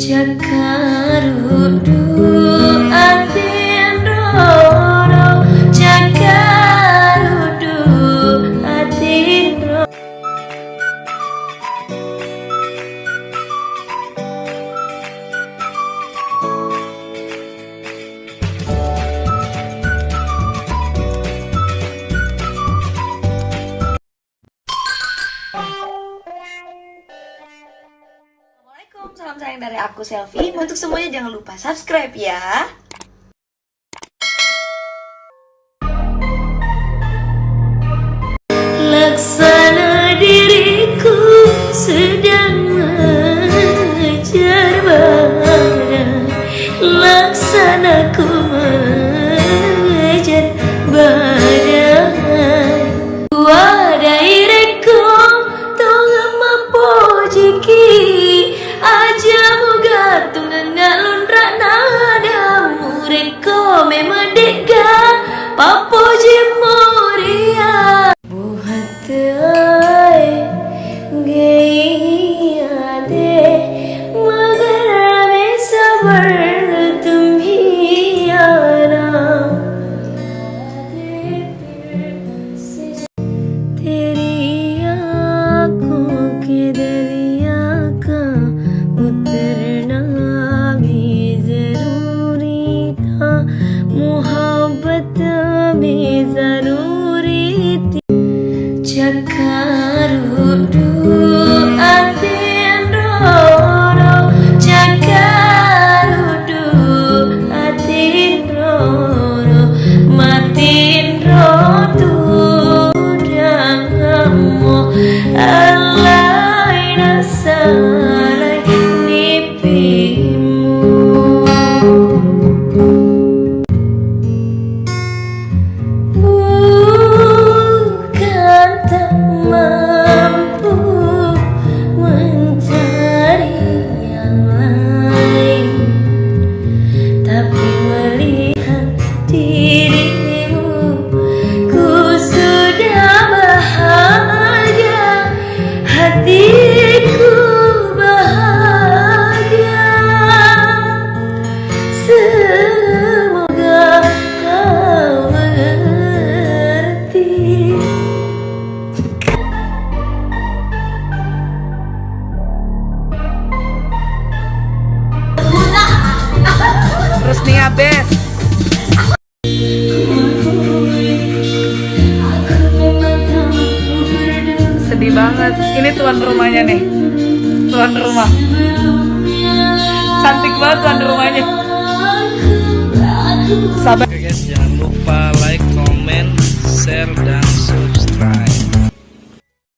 Jakarudu atin roro, Jakarudu atin roro. Salam sayang dari aku Selfie. Untuk semuanya jangan lupa subscribe ya. Laksana diriku sedang mengejar badai, laksanaku mengejar badai. Wadai reko tong mapojiki aja muga tunggang ngalun nada mureko memedega papo jemoria buhat ay gaya de magar me sabar tumhiana तेरी आँखों के दरिया का उतरना भी जरूरी था, मोहब्बत भी जरूरी थी. Jakarudu atin roro, Jakarudu atin roro, matin rotu dangamo alai nasalai nipimu. Bukan tak mampu mencari yang lain, tapi melihat dirimu ku sudah bahagia, hatiku bahagia. Semoga kau mengerti. Terus nih abes. Sedih banget. Ini tuan rumahnya nih. Tuan rumah. Cantik banget tuan rumahnya. Sabar. Oke guys, jangan lupa like,